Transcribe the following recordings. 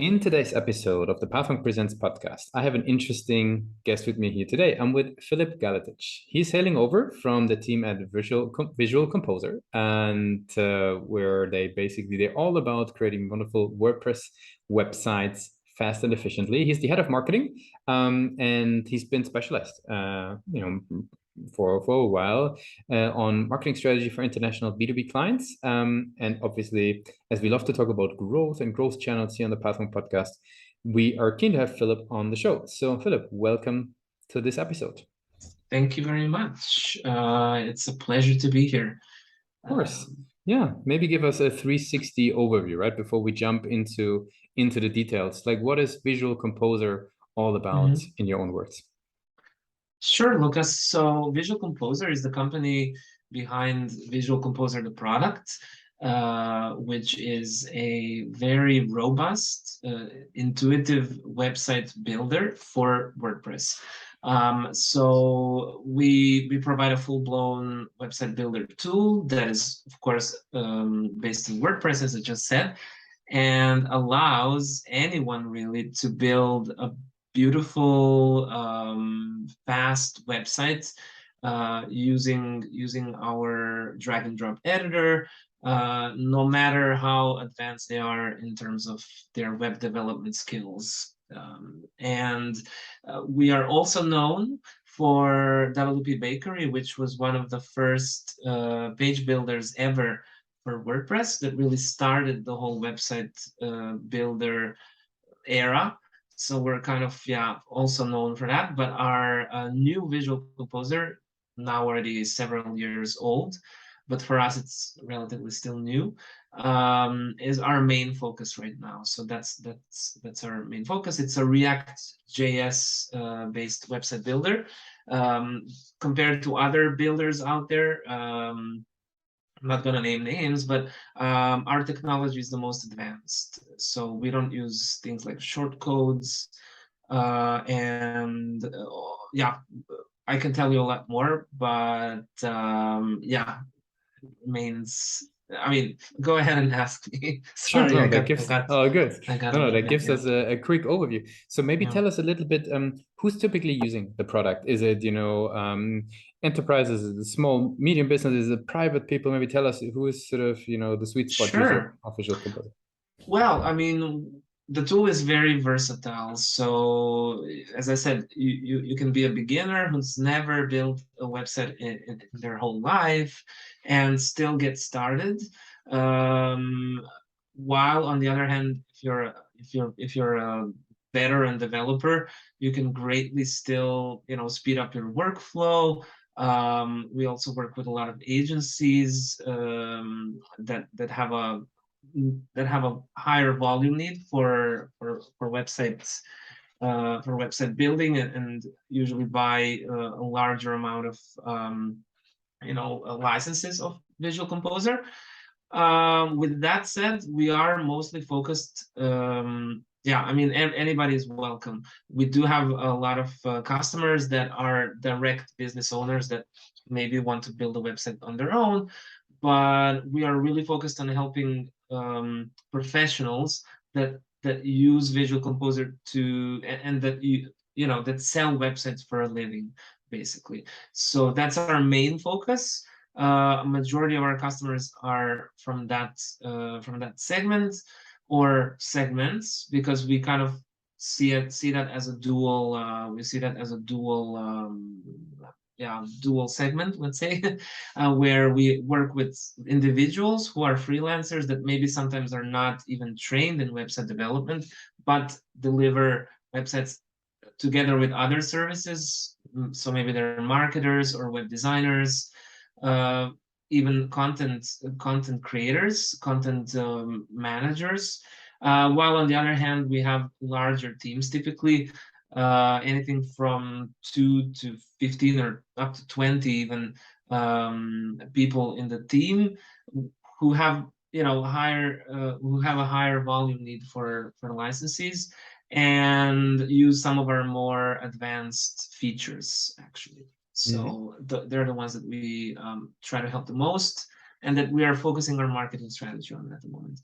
In today's episode of the Pathway Presents podcast, I have an interesting guest with me here today. I'm with Filip Galetic. He's hailing over from the team at Visual Composer, and where they're all about creating wonderful WordPress websites fast and efficiently. He's the head of marketing, and he's been specialized, for a while on marketing strategy for international B2B clients. And obviously, as we love to talk about growth and growth channels here on the Pathway podcast, we are keen to have Filip on the show. So, Filip, welcome to this episode. Thank you very much. It's a pleasure to be here. Of course. Yeah, maybe give us a 360 overview, right? Before we jump into the details. Like, what is Visual Composer all about in your own words? Sure, Lucas. So Visual Composer is the company behind Visual Composer, the product, which is a very robust, intuitive website builder for WordPress. So we provide a full-blown website builder tool that is, of course, based in WordPress, as I just said, and allows anyone really to build a beautiful, fast website using our drag and drop editor, no matter how advanced they are in terms of their web development skills. And we are also known for WP Bakery, which was one of the first page builders ever for WordPress that really started the whole website builder era. So we're kind of also known for that. But our new Visual Composer, now already several years old, but for us it's relatively still new, is our main focus right now. So that's our main focus. It's a React.js based website builder. Compared to other builders out there, I'm not going to name names, but our technology is the most advanced. So we don't use things like short codes. And yeah, I can tell you a lot more, but means, I mean, go ahead and ask me. Sure, Sorry, no, that gives good. I got a No, little that bit, gives us a quick overview. So maybe yeah. tell us a little bit, who's typically using the product? Is it, enterprises, is it small, medium businesses, is it private people? Maybe tell us who is sort of, the sweet spot user Sure. of Visual Composer. Well, I mean, the tool is very versatile. So, as I said, you can be a beginner who's never built a website in their whole life and still get started. Um, while on the other hand, if you're a veteran developer, you can greatly still, speed up your workflow. We also work with a lot of agencies that have a higher volume need for websites, for website building, and usually buy a larger amount of licenses of Visual Composer. With that said, we are mostly focused. I mean, anybody is welcome. We do have a lot of customers that are direct business owners that maybe want to build a website on their own, but we are really focused on helping professionals that use Visual Composer and that sell websites for a living, basically. So that's our main focus. A majority of our customers are from that segment or segments, because we kind of see that as a dual. We see that as a dual segment, let's say, where we work with individuals who are freelancers that maybe sometimes are not even trained in website development, but deliver websites together with other services. So maybe they're marketers or web designers, uh, even content creators, content managers. While on the other hand, we have larger teams, typically anything from 2 to 15 or up to 20 even, people in the team who have a higher volume need for licenses and use some of our more advanced features, actually. So they're the ones that we try to help the most, and that we are focusing our marketing strategy on at the moment.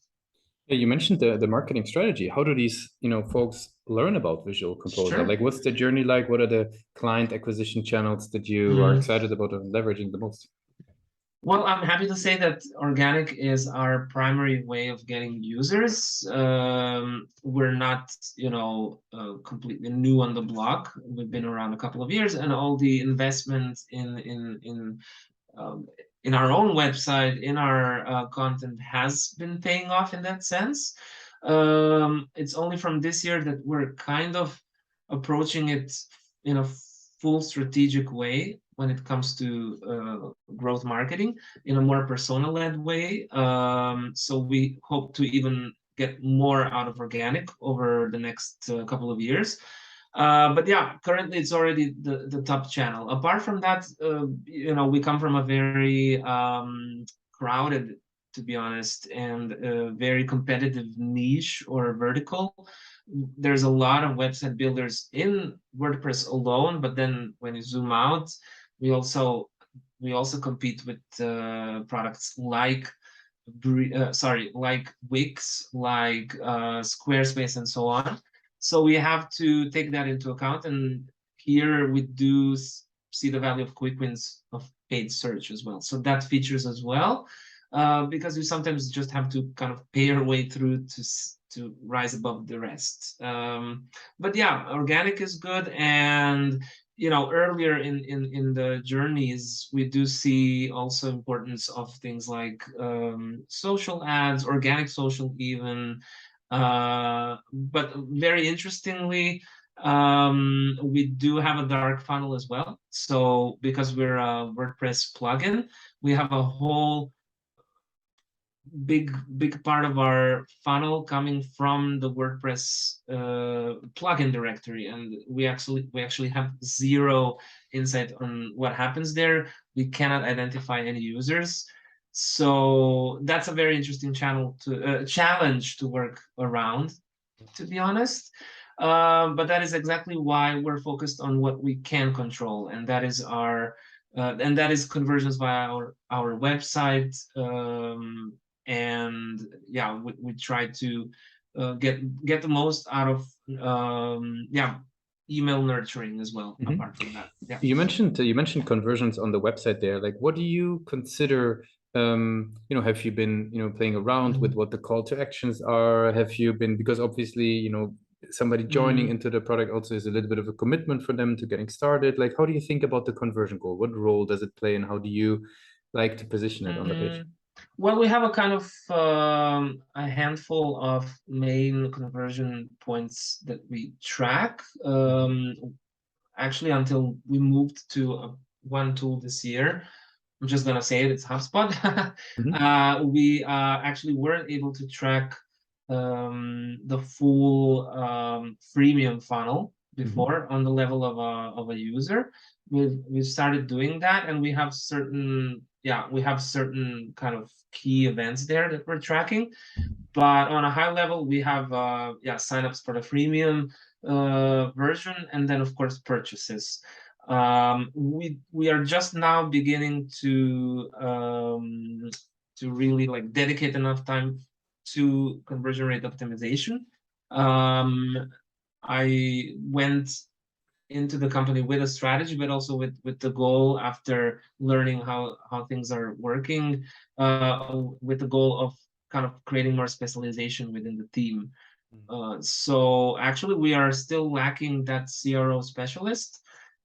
Yeah, you mentioned the marketing strategy. How do these, folks learn about Visual Composer? Sure. Like, what's the journey like? What are the client acquisition channels that you are excited about leveraging the most? Well, I'm happy to say that organic is our primary way of getting users. We're not, completely new on the block. We've been around a couple of years, and all the investment um, in our own website, in our content, has been paying off in that sense. It's only from this year that we're kind of approaching it in a full strategic way when it comes to growth marketing in a more persona-led way. So we hope to even get more out of organic over the next couple of years. But yeah, currently it's already the top channel. Apart from that, we come from a very crowded, to be honest, and a very competitive niche or vertical. There's a lot of website builders in WordPress alone, but then when you zoom out, we also we also compete with products like like Wix, like Squarespace, and so on. So we have to take that into account. And here we do see the value of quick wins of paid search as well. So that features as well, because we sometimes just have to kind of pay our way through to rise above the rest. But yeah, organic is good. And earlier in the journeys, we do see also importance of things like social ads, organic social even. But very interestingly, we do have a dark funnel as well. So because we're a WordPress plugin, we have a whole big part of our funnel coming from the WordPress plugin directory, and we actually have zero insight on what happens there. We cannot identify any users, so that's a very interesting challenge to work around, to be honest. But that is exactly why we're focused on what we can control, and that is conversions via our website. And yeah, we try to get the most out of email nurturing as well. Mhm. Apart from that, yeah. You mentioned conversions on the website there. Like, what do you consider? Have you been, playing around with what the call to actions are? Have you been, because obviously, somebody joining into the product also is a little bit of a commitment for them to getting started. Like, how do you think about the conversion goal? What role does it play, and how do you like to position it on the page? Well, we have a kind of a handful of main conversion points that we track. Actually, until we moved to one tool this year, I'm just gonna say it, it's HubSpot. Mhm. We actually weren't able to track the full freemium funnel before on the level of a user. We've started doing that, and we have certain kind of key events there that we're tracking. But on a high level, we have signups for the freemium version, and then of course purchases. We are just now beginning to really like dedicate enough time to conversion rate optimization. I went into the company with a strategy, but also with the goal, after learning how things are working, with the goal of kind of creating more specialization within the team. So actually, we are still lacking that CRO specialist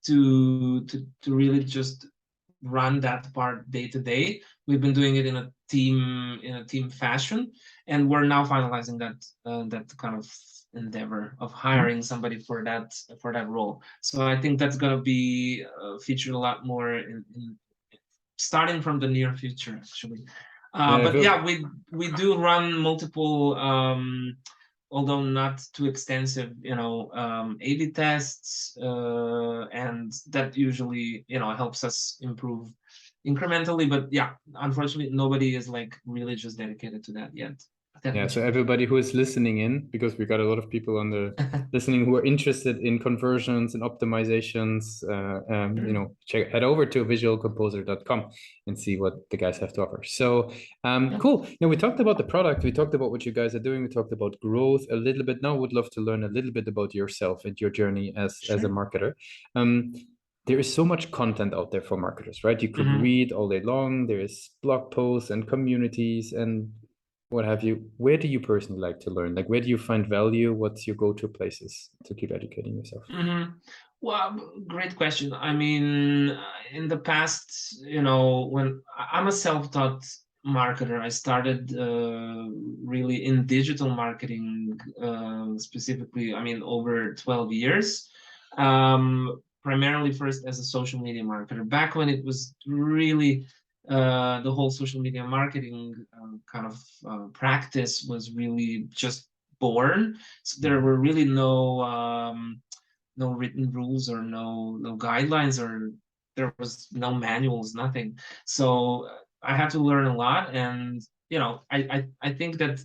to really just run that part day to day. We've been doing it in a team fashion, and we're now finalizing that kind of endeavor of hiring somebody for that role. So I think that's gonna be featured a lot more in starting from the near future, actually. Yeah, But yeah, we do run multiple, although not too extensive, A/B tests, and that usually, helps us improve incrementally. But yeah, unfortunately, nobody is like really just dedicated to that yet. Yeah, definitely so change. everybody who is listening in, because we got a lot of people on the listening who are interested in conversions and optimizations, Sure. head over to visualcomposer.com and see what the guys have to offer. So Yeah, cool. Now we talked about the product, we talked about what you guys are doing, we talked about growth a little bit. Now would love to learn a little bit about yourself and your journey as a sure. marketer. There is so much content out there for marketers, right? You could Mhm. read all day long. There is blog posts and communities and what have you. Where do you personally like to learn? Like, where do you find value? What's your go-to places to keep educating yourself? Mhm. Well, great question. I mean, in the past, you know, when I'm a self-taught marketer, I started really in digital marketing, specifically, I mean, over 12 years. Primarily first as a social media marketer. Back when it was really the whole social media marketing kind of practice was really just born. So there Mhm. were really no written rules or no guidelines, or there was no manuals, nothing. So I had to learn a lot, and you know, I think that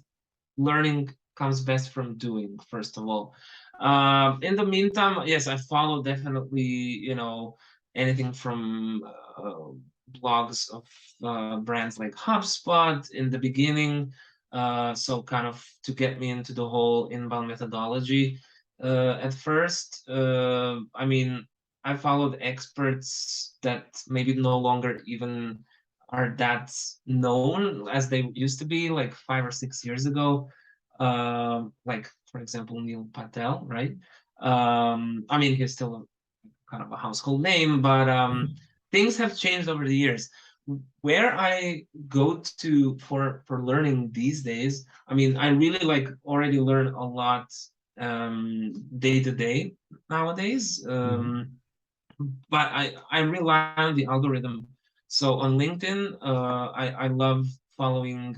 learning comes best from doing, first of all. In the meantime, yes, I follow definitely, you know, anything from blogs of brands like HubSpot in the beginning. So kind of to get me into the whole inbound methodology. At first, I mean, I followed experts that maybe no longer even are that known as they used to be like 5 or 6 years ago. Like for example, Neil Patel, right? I mean, he's still a kind of a household name, but things have changed over the years. Where I go to for learning these days, I mean, I really like already learn a lot day to day nowadays. Mhm. But I rely on the algorithm. So on LinkedIn, I love following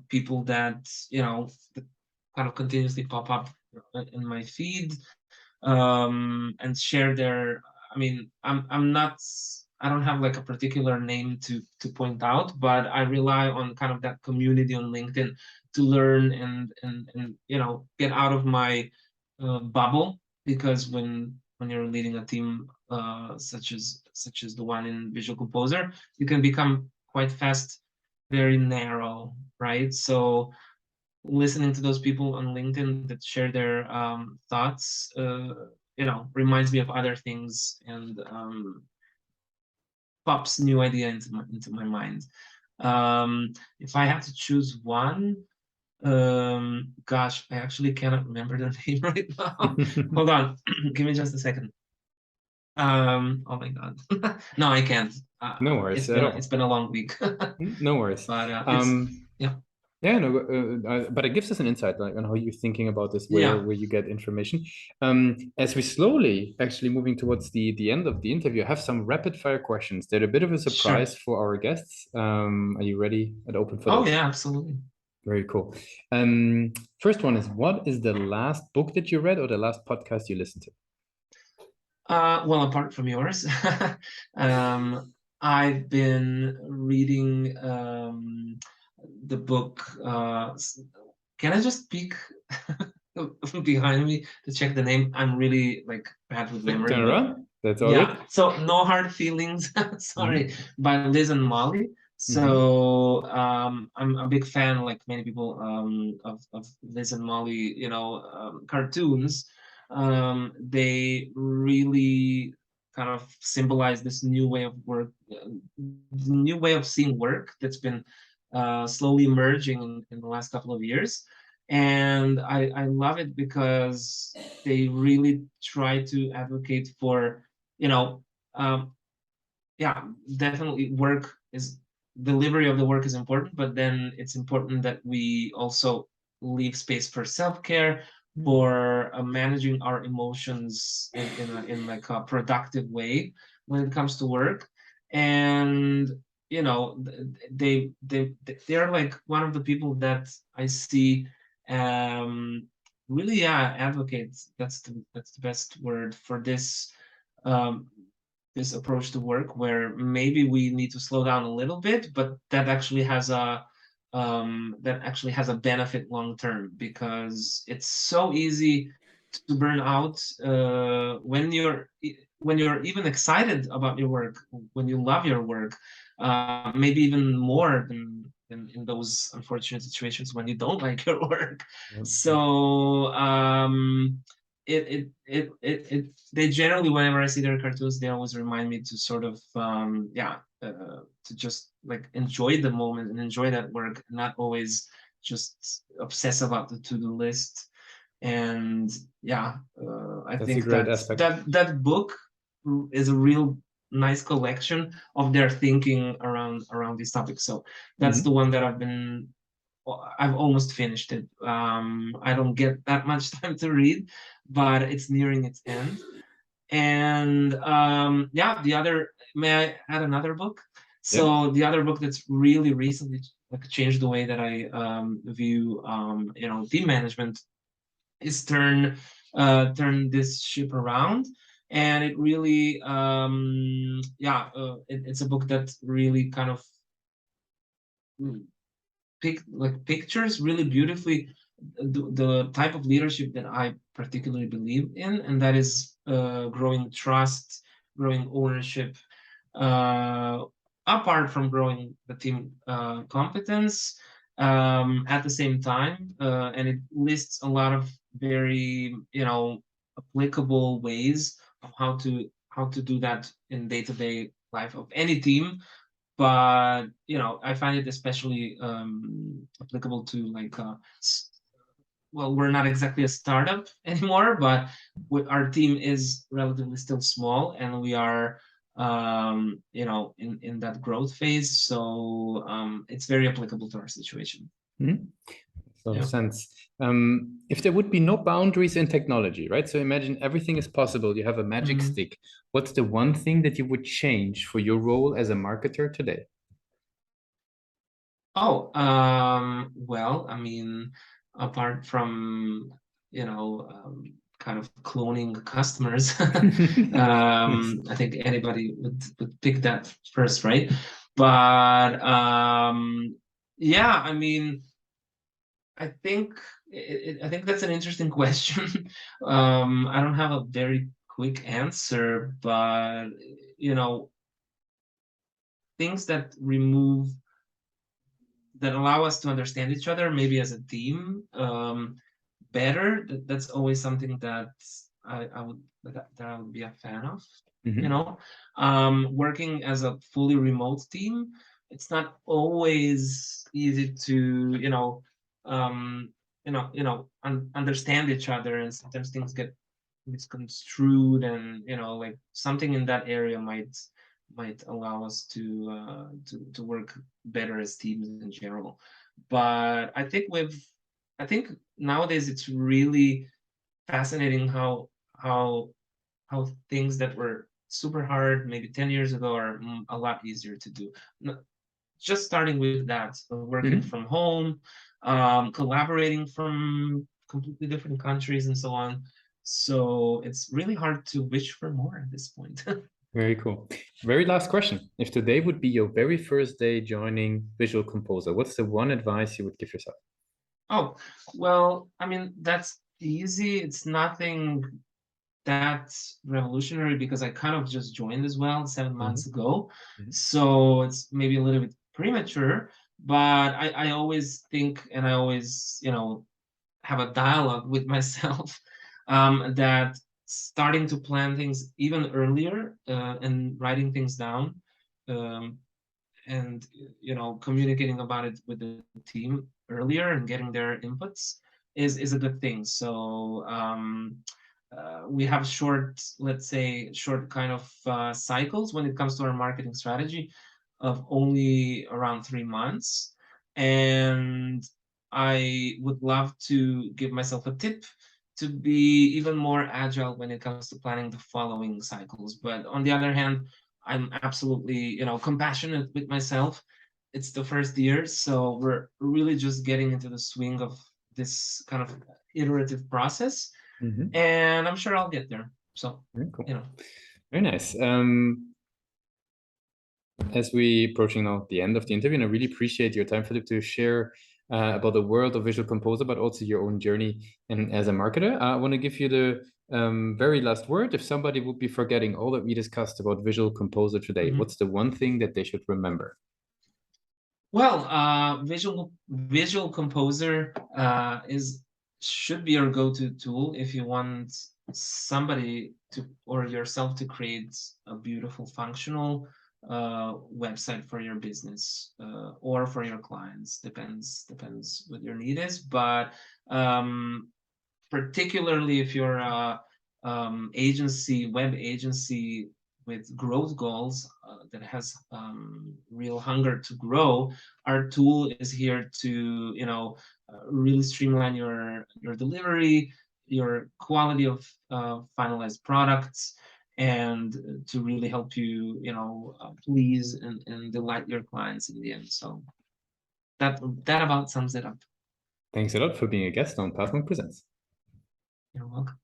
people that you know that kind of continuously pop up in my feed and share their. I mean, I'm not. I don't have like a particular name to point out, but I rely on kind of that community on LinkedIn to learn and you know get out of my bubble, because when you're leading a team such as the one in Visual Composer, you can become quite fast very narrow, right? So listening to those people on LinkedIn that share their thoughts, you know, reminds me of other things and pops new idea into my mind. If I have to choose one, gosh, I actually cannot remember the name right now. Hold on, give me just a second. Oh my God, no, I can't. No It's worries been at it's all. been a long week, No worries. but it's Um, yeah, yeah, no, but it gives us an insight like on how you're thinking about this, where yeah, you get information. As we slowly actually moving towards the end of the interview, I have some rapid fire questions. They're a bit of a sure. surprise for our guests. Are you ready and open for Oh those? yeah, absolutely. Very cool. First one is, what is the last book that you read or the last podcast you listened to? Well, apart from yours, um, I've been reading the book. Can I just peek behind me to check the name? I'm really like bad with Yep, memory, turn but around. That's all yeah. good. So No Hard Feelings, sorry, Mm-hmm. by Liz and Molly. Mm-hmm. So I'm a big fan, like many people, of Liz and Molly, you know, cartoons. They really kind of symbolize this new way of work, new way of seeing work that's been slowly emerging in the last couple of years. And I love it because they really try to advocate for, you know, um, yeah, definitely work is delivery of the work is important, but then it's important that we also leave space for self-care, for managing our emotions in like a productive way when it comes to work. And you know, they're like one of the people that I see really, yeah, advocates. That's the best word for um, this approach to work, where maybe we need to slow down a little bit, but that actually has that actually has a benefit long term, because it's so easy to burn out when you're even excited about your work, when you love your work, maybe even more than in those unfortunate situations when you don't like your work. Yeah. So they generally, whenever I see their cartoons, they always remind me to sort of to just like enjoy the moment and enjoy that work, not always just obsess about the to-do list. And yeah, I That's a think great that aspect. that book is a real nice collection of their thinking around these topics. So that's the Mhm. one that I've almost finished it. I don't get that much time to read, but it's nearing its end. And yeah, the other, may I add another book? Yeah. So the other book that's really recently like changed the way that I view team management is turn this ship around. And it really it's a book that really kind of pictures really beautifully the type of leadership that I particularly believe in, and that is growing trust, growing ownership, uh, apart from growing the team competence at the same time. And it lists a lot of very applicable ways of how to do that in day-to-day life of any team. But I find it especially applicable to like well, we're not exactly a startup anymore, but our team is relatively still small, and we are in that growth phase. So it's very applicable to our situation. Mhm. So Yeah. sense. If there would be no boundaries in technology, right? So imagine everything is possible. You have a magic Mhm. stick. What's the one thing that you would change for your role as a marketer today? Oh, well, I mean, apart from, kind of cloning customers, Nice. I think anybody would pick that first, right? But yeah, I mean, I think I think that's an interesting question. I don't have a very quick answer, but you know, things that remove that allow us to understand each other, maybe as a team, better. That's always something that that I would be a fan of. You Mhm. know, working as a fully remote team, it's not always easy to understand each other, and sometimes things get misconstrued, and like something in that area might allow us to work better as teams in general. But I think nowadays it's really fascinating how how things that were super hard maybe 10 years ago are a lot easier to do. Just starting with that, working Mhm. from home, collaborating from completely different countries and so on. So it's really hard to wish for more at this point. Very cool. Very last question. If today would be your very first day joining Visual Composer, what's the one advice you would give yourself? Oh, well, I mean, that's easy. It's nothing that revolutionary, because I kind of just joined as well 7 months Mhm. ago. Mhm. So it's maybe a little bit premature, but I always think, and I always, have a dialogue with myself, that starting to plan things even earlier, and writing things down, um, and communicating about it with the team earlier and getting their inputs is a good thing. So we have short, let's say, short kind of cycles when it comes to our marketing strategy of only around 3 months. And I would love to give myself a tip to be even more agile when it comes to planning the following cycles. But on the other hand, I'm absolutely, compassionate with myself. It's the first year, so we're really just getting into the swing of this kind of iterative process, Mhm. and I'm sure I'll get there. So, Very you cool. know, Very nice. As we approaching now the end of the interview, and I really appreciate your time, Filip, to share about the world of Visual Composer, but also your own journey. And as a marketer, I want to give you the very last word. If somebody would be forgetting all that we discussed about Visual Composer today, what's the one thing that they should remember? Well, Visual Composer should be your go-to tool if you want somebody to or yourself to create a beautiful, functional website for your business or for your clients. Depends what your need is, but particularly if you're a web agency with growth goals that has real hunger to grow, our tool is here to really streamline your delivery, your quality of finalized products, and to really help you please and delight your clients in the end. So that about sums it up. Thanks a lot for being a guest on Pathmark Presents. You're welcome.